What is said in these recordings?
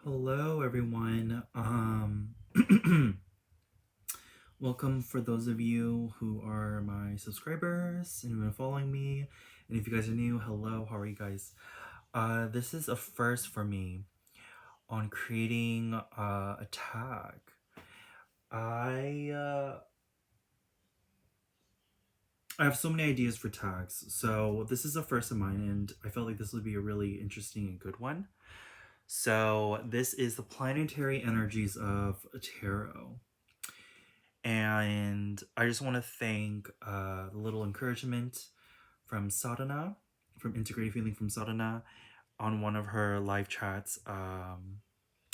Hello, everyone. Welcome for those of you who are my subscribers and who've been following me. And if you guys are new, hello, how are you guys? This is a first for me on creating a tag. I I have so many ideas for tags, so this is a first of mine, and I felt like this would be a really interesting and good one. So this is the planetary energies of tarot. And I just want to thank the little encouragement from Sadhana, from Integrated Feeling from Sadhana, on one of her live chats. I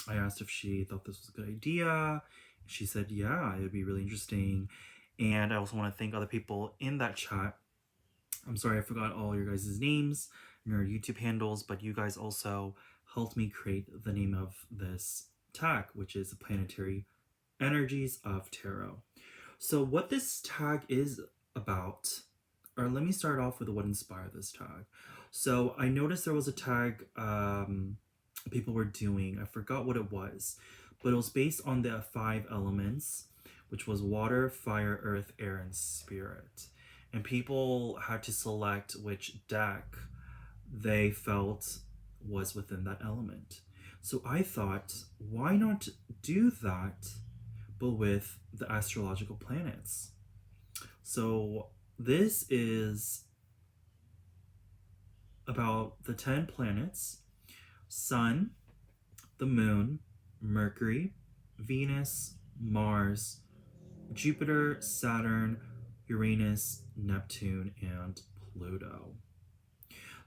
asked if she thought this was a good idea. She said, yeah, it would be really interesting. And I also want to thank other people in that chat. I'm sorry I forgot all your guys' names and your YouTube handles, but you guys also helped me create the name of this tag, which is the Planetary Energies of Tarot. So what this tag is about, or let me start off with what inspired this tag. So I noticed there was a tag people were doing. I forgot what it was, but it was based on the 5 elements, which was water, fire, earth, air, and spirit. And people had to select which deck they felt was within that element. So I thought, why not do that, but with the astrological planets? So this is about the 10 planets: Sun, the Moon, Mercury, Venus, Mars, Jupiter, Saturn, Uranus, Neptune, and Pluto.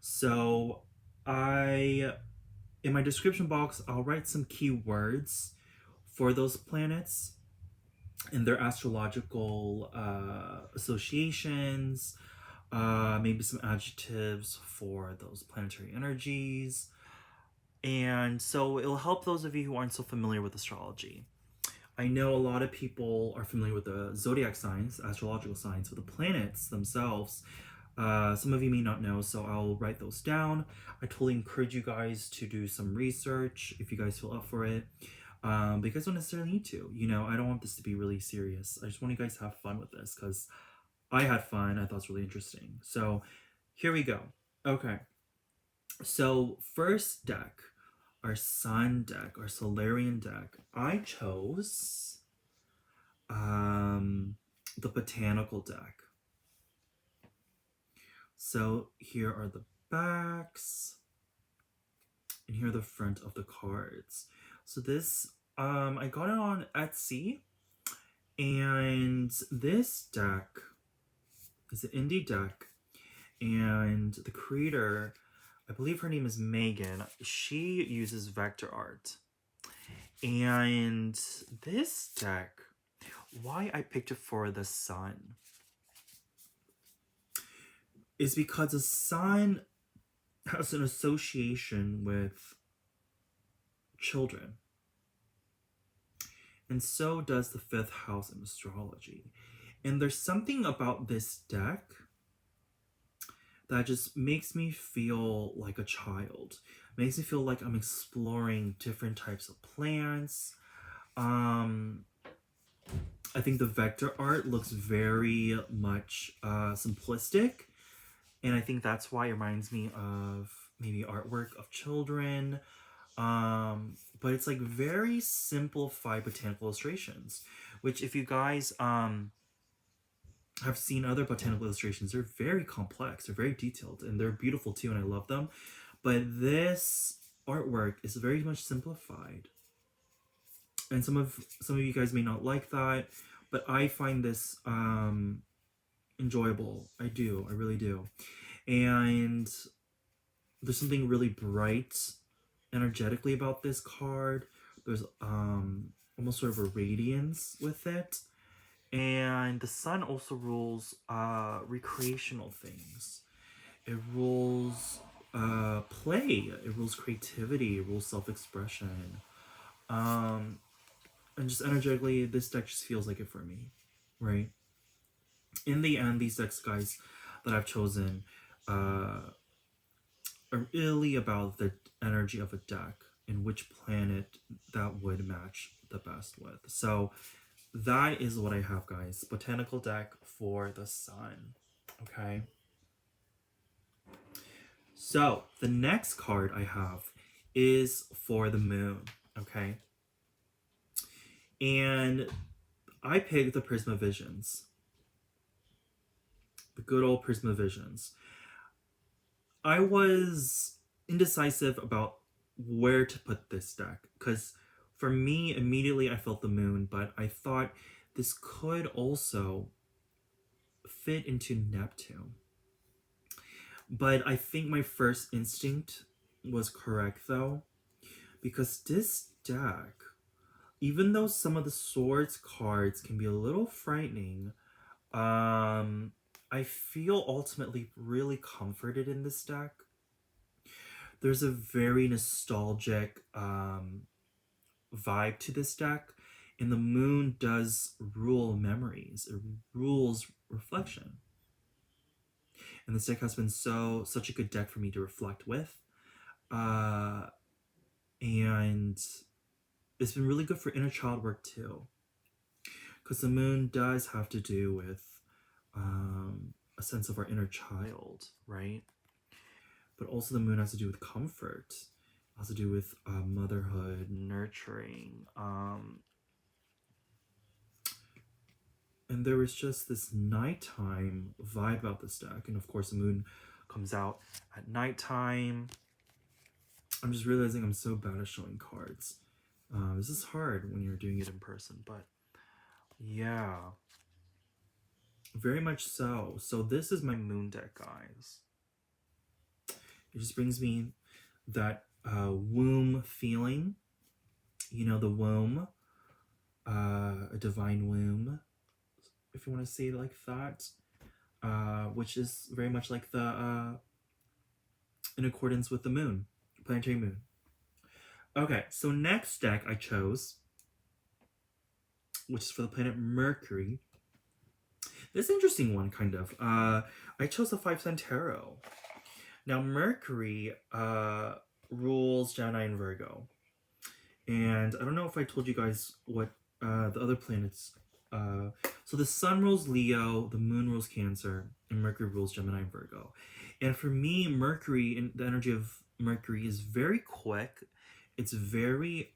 So in my description box, I'll write some keywords for those planets and their astrological associations, maybe some adjectives for those planetary energies. And so it'll help those of you who aren't so familiar with astrology. I know a lot of people are familiar with the zodiac signs, astrological signs, but the planets themselves, some of you may not know, so I'll write those down. I totally encourage you guys to do some research if you guys feel up for it. But you guys don't necessarily need to. I don't want this to be really serious. I just want you guys to have fun with this because I had fun. I thought it was really interesting. So here we go. Okay. So first deck, our sun deck, our Solarian deck, I chose the botanical deck. So here are the backs, and here are the front of the cards. So this, I got it on Etsy, and this deck is an indie deck, and the creator, I believe her name is Megan, she uses vector art. And this deck, why I picked it for the sun is because the sun has an association with children. And so does the 5th house in astrology. And there's something about this deck that just makes me feel like a child. Makes me feel like I'm exploring different types of plants. I think the vector art looks very much simplistic. And I think that's why it reminds me of maybe artwork of children. But it's like very simplified botanical illustrations, which if you guys have seen other botanical illustrations, they're very complex, they're very detailed, and they're beautiful too, and I love them. But this artwork is very much simplified. And some of you guys may not like that, but I find this enjoyable. I really do. And there's something really bright energetically about this card. There's almost sort of a radiance with it. And the sun also rules recreational things. It rules play. It rules creativity. It rules self-expression. And just energetically, this deck just feels like it for me, right? In the end, these decks, guys, that I've chosen are really about the energy of a deck. and which planet that would match the best with. So that is what I have, guys. Botanical deck for the sun. Okay. So the next card I have is for the moon. Okay. And I picked the Prisma Visions. The good old Prisma Visions. I was indecisive about where to put this deck because for me, immediately I felt the moon, but I thought this could also fit into Neptune. But I think my first instinct was correct though, because this deck, even though some of the swords cards can be a little frightening, I feel ultimately really comforted in this deck. There's a very nostalgic vibe to this deck, and the moon does rule memories. It rules reflection. And this deck has been such a good deck for me to reflect with. And it's been really good for inner child work too. Because the moon does have to do with a sense of our inner child, right? But also the moon has to do with comfort. It has to do with motherhood, nurturing. And there was just this nighttime vibe about this deck. And of course the moon comes out at nighttime. I'm just realizing I'm so bad at showing cards. This is hard when you're doing it in person, but yeah. Very much so. So this is my moon deck, guys. It just brings me that womb feeling. You know, the womb. A divine womb, if you want to say it like that. Which is very much like the in accordance with the moon, planetary moon. Okay, so next deck I chose, which is for the planet Mercury. This interesting one, kind of. I chose the 5-cent tarot. Now, Mercury rules Gemini and Virgo. And I don't know if I told you guys what the other planets... so the sun rules Leo, the moon rules Cancer, and Mercury rules Gemini and Virgo. And for me, Mercury, and the energy of Mercury is very quick. It's very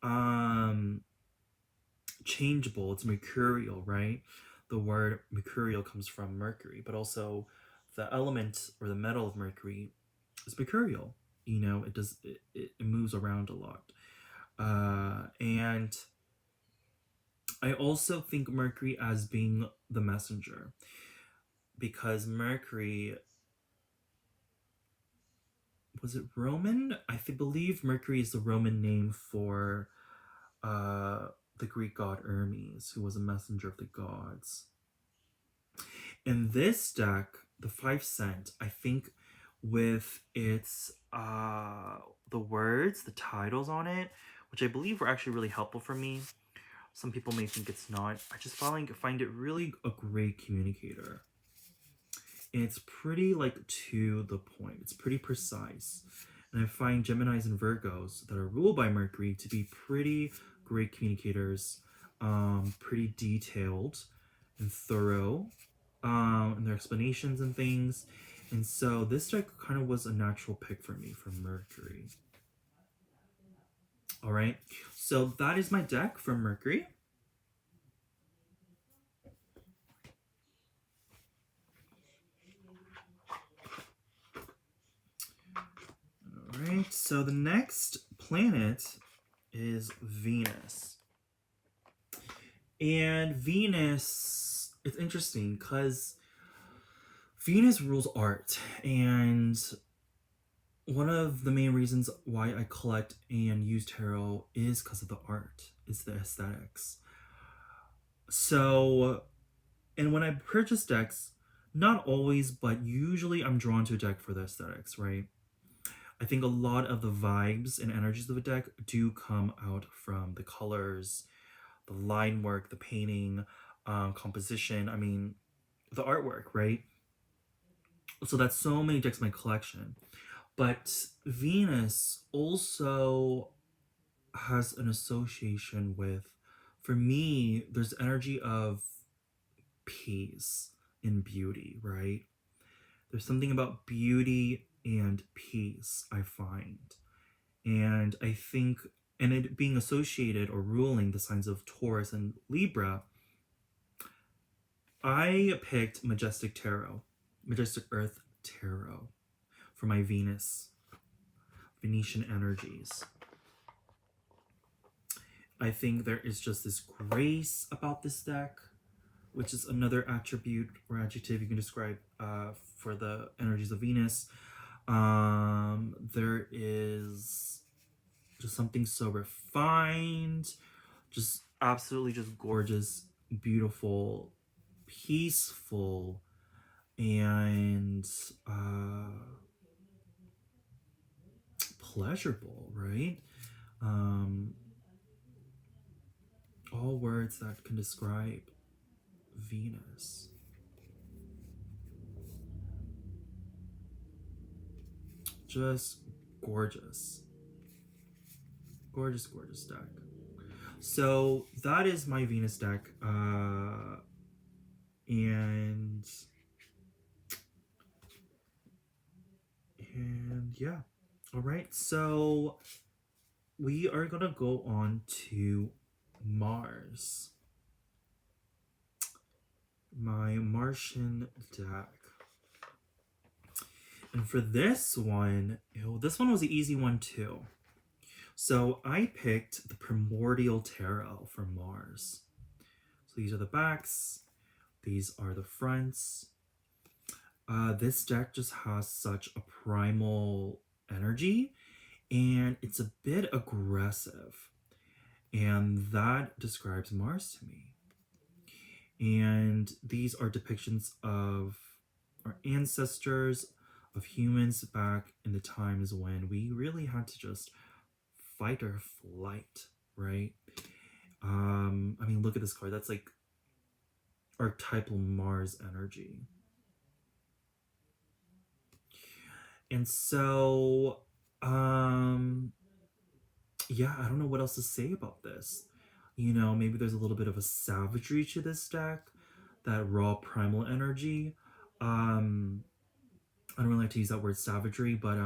changeable. It's mercurial, right? The word mercurial comes from Mercury, but also the element or the metal of Mercury is mercurial. You know, it moves around a lot. And I also think Mercury as being the messenger, because Mercury, was it Roman? Believe Mercury is the Roman name for the Greek god Hermes, who was a messenger of the gods. In this deck, the 5-cent, I think with its the words, the titles on it, which I believe were actually really helpful for me. Some people may think it's not. I just find it really a great communicator. And it's pretty to the point. It's pretty precise. And I find Geminis and Virgos that are ruled by Mercury to be pretty great communicators, pretty detailed and thorough in their explanations and things. And so this deck kind of was a natural pick for me for Mercury. All right, so that is my deck for Mercury. All right, so the next planet is Venus. And Venus, it's interesting because Venus rules art, and one of the main reasons why I collect and use tarot is because of the art, it's the aesthetics. So, and when I purchase decks, not always, but usually I'm drawn to a deck for the aesthetics, right? I think a lot of the vibes and energies of a deck do come out from the colors, the line work, the painting, composition, I mean, the artwork, right? So that's so many decks in my collection. But Venus also has an association with, for me, there's energy of peace and beauty, right? There's something about beauty and peace, I find. And I think, and it being associated or ruling the signs of Taurus and Libra, I picked Majestic Earth Tarot for my Venetian energies. I think there is just this grace about this deck, which is another attribute or adjective you can describe for the energies of Venus. There is just something so refined, just absolutely just gorgeous, beautiful, peaceful, and pleasurable, right? Um, all words that can describe Venus. Just gorgeous. Gorgeous, gorgeous deck. So that is my Venus deck. And yeah. All right. So we are going to go on to Mars. My Martian deck. And for this one, this one was an easy one too. So I picked the Primordial Tarot for Mars. So these are the backs. These are the fronts. This deck just has such a primal energy, and it's a bit aggressive. And that describes Mars to me. And these are depictions of our ancestors, of humans back in the times when we really had to just fight or flight, right? I mean, look at this card. That's like archetypal Mars energy. And so, yeah, I don't know what else to say about this. You know, maybe there's a little bit of a savagery to this deck, that raw primal energy. I don't really like to use that word savagery, but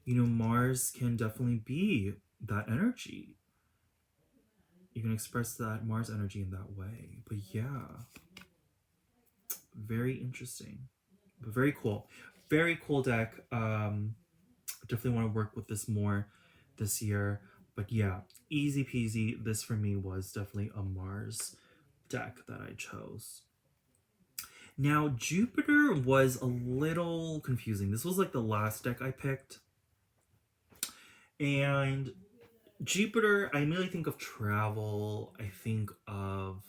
you know, Mars can definitely be that energy. You can express that Mars energy in that way. But yeah, very interesting, but very cool. Very cool deck. Definitely want to work with this more this year. But yeah, easy peasy. This for me was definitely a Mars deck that I chose. Now, Jupiter was a little confusing. This was like the last deck I picked. And Jupiter, I immediately think of travel. I think of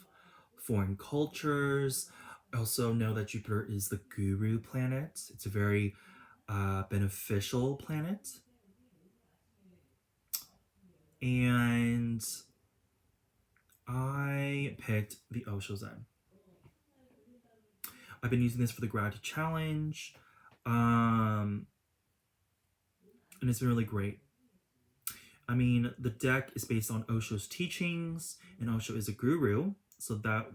foreign cultures. I also know that Jupiter is the guru planet. It's a very beneficial planet. And I picked the Osho Zen. I've been using this for the Gratitude Challenge. And it's been really great. I mean, the deck is based on Osho's teachings, and Osho is a guru. So that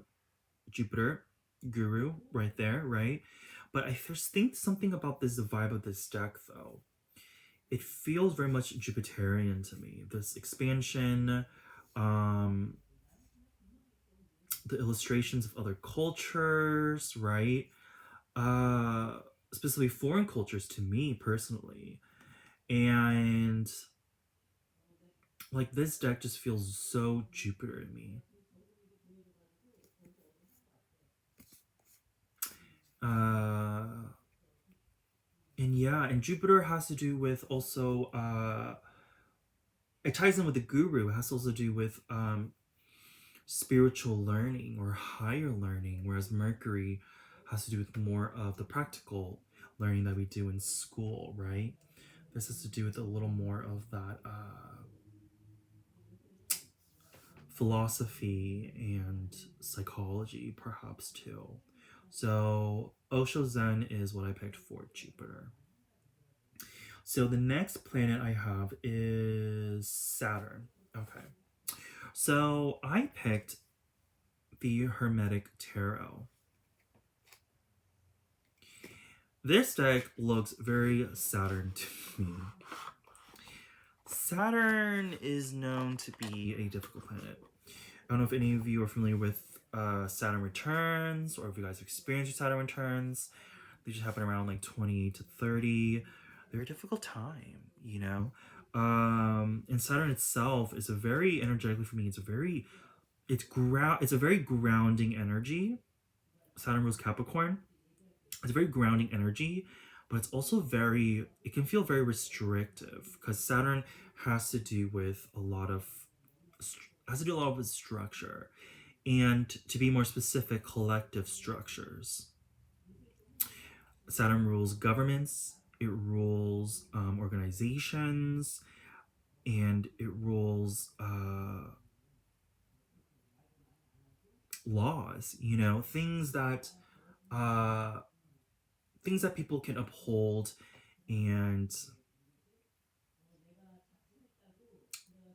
Jupiter, guru, right there, right? But I just think something about this, the vibe of this deck, though. It feels very much Jupiterian to me. This expansion, the illustrations of other cultures, right? Specifically foreign cultures to me personally. And like this deck just feels so Jupiter to me. And yeah, and Jupiter has to do with also it ties in with the guru. It has to also do with spiritual learning or higher learning, whereas Mercury has to do with more of the practical learning that we do in school, right? This has to do with a little more of that philosophy and psychology, perhaps too. So Osho Zen is what I picked for Jupiter. So the next planet I have is Saturn. Okay. So I picked the Hermetic Tarot. This deck looks very Saturn to me. Saturn is known to be a difficult planet. I don't know if any of you are familiar with Saturn returns, or if you guys experience your Saturn returns. They just happen around like 20 to 30. They're a difficult time, you know. And Saturn itself is a very energetically for me. It's a very grounding energy. Saturn rules Capricorn. It's a very grounding energy, but it's also it can feel very restrictive because Saturn has to do with a lot of with structure, and to be more specific, collective structures. Saturn rules governments, it rules organizations, and it rules laws, you know, uh, things that people can uphold, and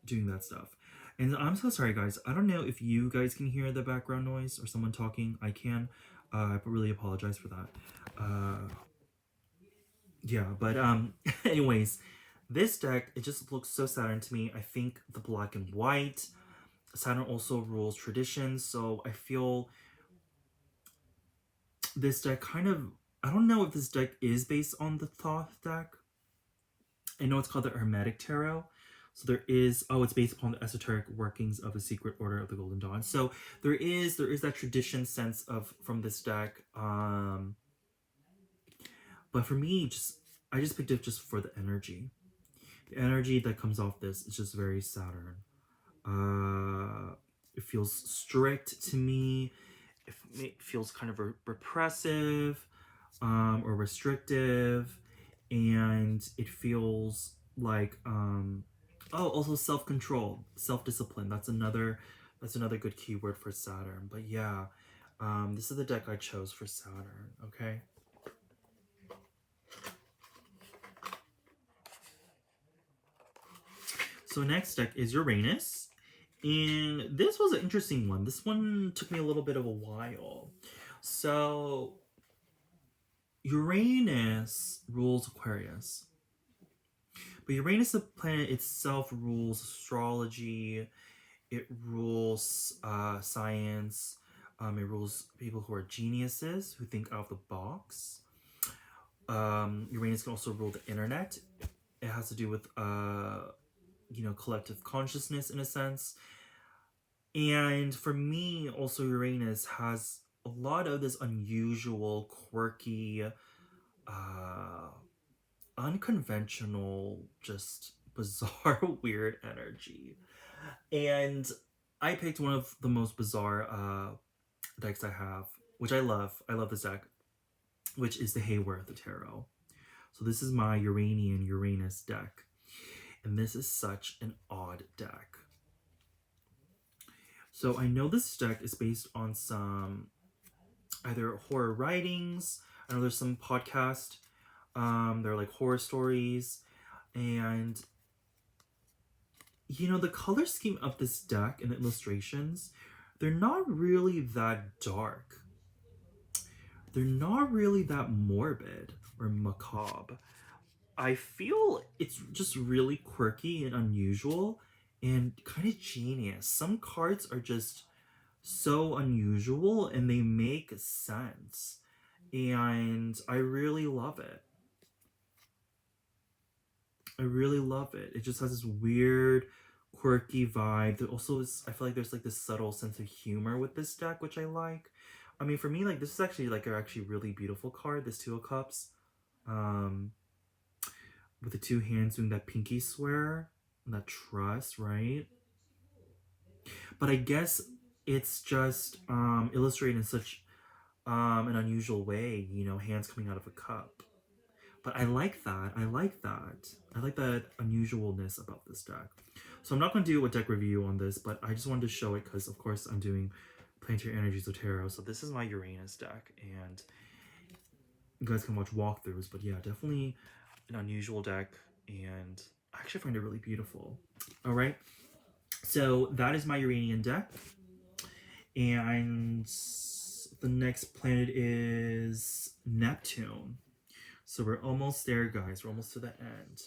doing that stuff. And I'm so sorry, guys. I don't know if you guys can hear the background noise or someone talking. I can. I really apologize for that. Yeah, but anyways, this deck, it just looks so Saturn to me. I think the black and white. Saturn also rules traditions, so I feel this deck kind of, I don't know if this deck is based on the Thoth deck. I know it's called the Hermetic Tarot. So it's based upon the esoteric workings of a secret order of the Golden Dawn. So there is that tradition sense of from this deck. But for me, I just picked it just for the energy. The energy that comes off this is just very Saturn. It feels strict to me. It feels kind of repressive, or restrictive, and it feels like also self-control, self-discipline. That's another good keyword for Saturn. But yeah, this is the deck I chose for Saturn. Okay. So next deck is Uranus. And this was an interesting one. This one took me a little bit of a while. So Uranus rules Aquarius. But Uranus, the planet itself, rules astrology. It rules science. It rules people who are geniuses, who think out of the box. Uranus can also rule the internet. It has to do with collective consciousness in a sense. And for me, also Uranus has a lot of this unusual, quirky, unconventional, just bizarre, weird energy. And I picked one of the most bizarre decks I have, which I love. I love this deck, which is the Hayworth Tarot. So this is my Uranian Uranus deck. And this is such an odd deck. So I know this deck is based on some either horror writings. I know there's some podcast. They're like horror stories. And the color scheme of this deck and the illustrations, they're not really that dark. They're not really that morbid or macabre. I feel it's just really quirky and unusual and kind of genius. Some cards are just so unusual and they make sense. And I really love it. I really love it. It just has this weird, quirky vibe. There also is, I feel like there's like this subtle sense of humor with this deck, which I like. I mean, for me, like this is actually like an actually really beautiful card. This Two of Cups, with the two hands doing that pinky swear and that trust, right? But I guess it's just illustrated in such an unusual way. Hands coming out of a cup. But I like that. I like that unusualness about this deck. So I'm not going to do a deck review on this, but I just wanted to show it because, of course, I'm doing Planetary Energies of Tarot. So this is my Uranus deck, and you guys can watch walkthroughs. But yeah, definitely an unusual deck, and I actually find it really beautiful. All right. So that is my Uranian deck. And the next planet is Neptune. So we're almost there, guys. We're almost to the end.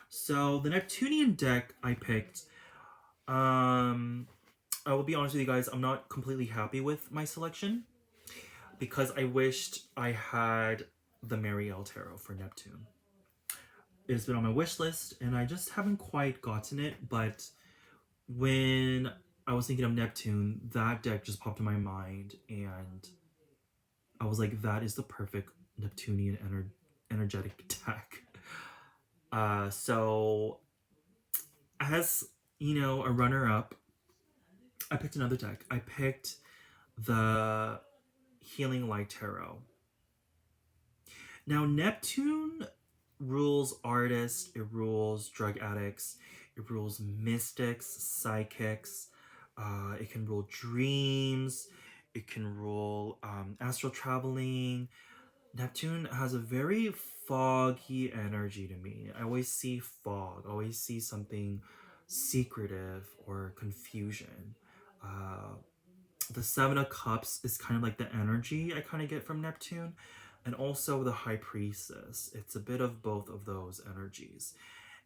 So the Neptunian deck I picked, I will be honest with you guys, I'm not completely happy with my selection because I wished I had the Mercurial tarot for Neptune. It's been on my wish list and I just haven't quite gotten it, but when I was thinking of Neptune, that deck just popped in my mind and I was like, that is the perfect Neptunian energetic deck. So as you know, a runner-up, I picked another deck. I picked the Healing Light Tarot. Now, Neptune rules artists, it rules drug addicts, it rules mystics, psychics, it can rule dreams, it can rule astral traveling. Neptune has a very foggy energy to me. I always see fog, I always see something secretive or confusion. The Seven of Cups is kind of like the energy I kind of get from Neptune, and also the High Priestess. It's a bit of both of those energies.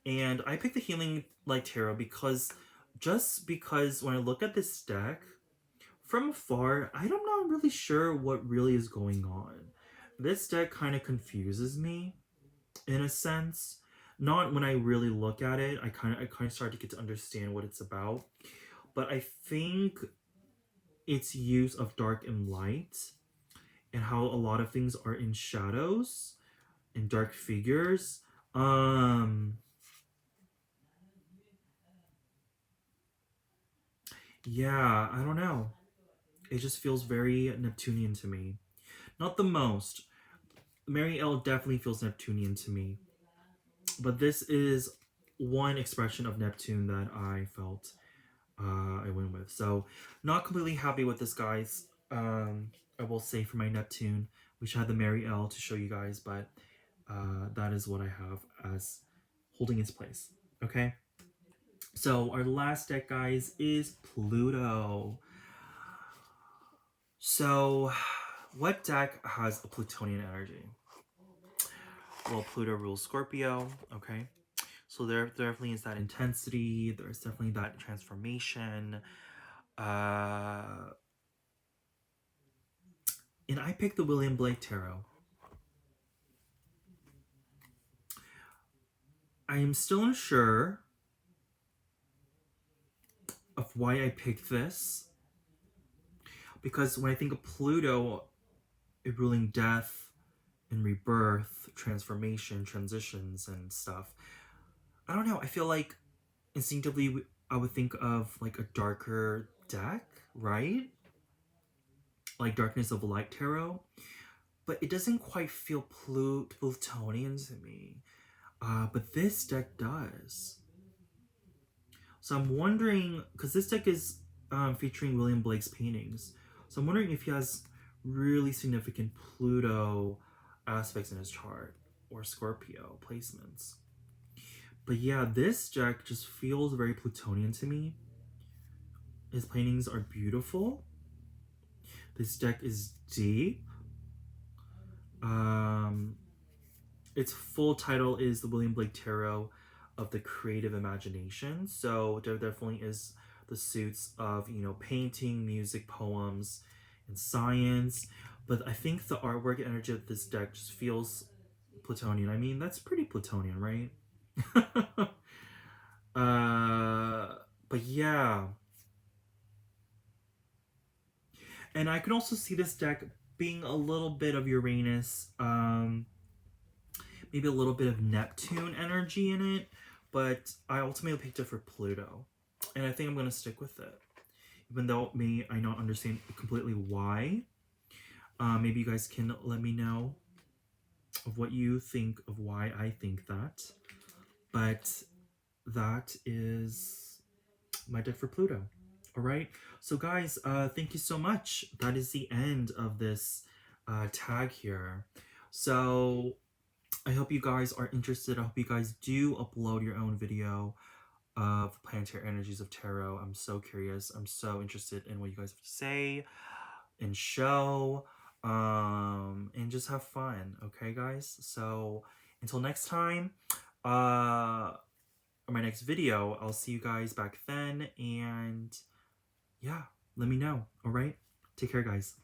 And I picked the Healing Light Tarot because when I look at this deck from afar, I'm not really sure what really is going on. This deck kind of confuses me in a sense. Not when I really look at it, I kind of start to get to understand what it's about. But I think its use of dark and light and how a lot of things are in shadows and dark figures. Yeah, I don't know. It just feels very Neptunian to me. Not the most. Mary L definitely feels Neptunian to me. But this is one expression of Neptune that I felt I went with. So, not completely happy with this, guys. I will say for my Neptune, which had the Mary L to show you guys, but that is what I have as holding its place. Okay. So our last deck, guys, is Pluto. So, what deck has a Plutonian energy? Well, Pluto rules Scorpio. Okay. So there definitely is that intensity. There's definitely that transformation. And I picked the William Blake Tarot. I am still unsure of why I picked this. Because when I think of Pluto, it ruling death and rebirth, transformation, transitions, and stuff, I don't know. I feel like instinctively I would think of like a darker deck, right? Like Darkness of Light Tarot. But it doesn't quite feel Plutonian to me. But this deck does. So I'm wondering, because this deck is featuring William Blake's paintings. So I'm wondering if he has really significant Pluto aspects in his chart or Scorpio placements. But yeah, this deck just feels very Plutonian to me. His paintings are beautiful. This deck is deep. Its full title is the William Blake Tarot of the Creative Imagination. So there definitely is the suits of, you know, painting, music, poems, and science. But I think the artwork energy of this deck just feels Plutonian. I mean, that's pretty Plutonian, right? But yeah. And I can also see this deck being a little bit of Uranus, maybe a little bit of Neptune energy in it, but I ultimately picked it for Pluto. And I think I'm going to stick with it. Even though I not understand completely why. Maybe you guys can let me know of what you think of why I think that. But that is my deck for Pluto. All right. So guys, thank you so much. That is the end of this tag here. So I hope you guys are interested. I hope you guys do upload your own video of planetary energies of tarot. I'm so curious. I'm so interested in what you guys have to say and show, and just have fun. Okay, guys? So until next time, my next video, I'll see you guys back then. And yeah, let me know. All right? Take care, guys.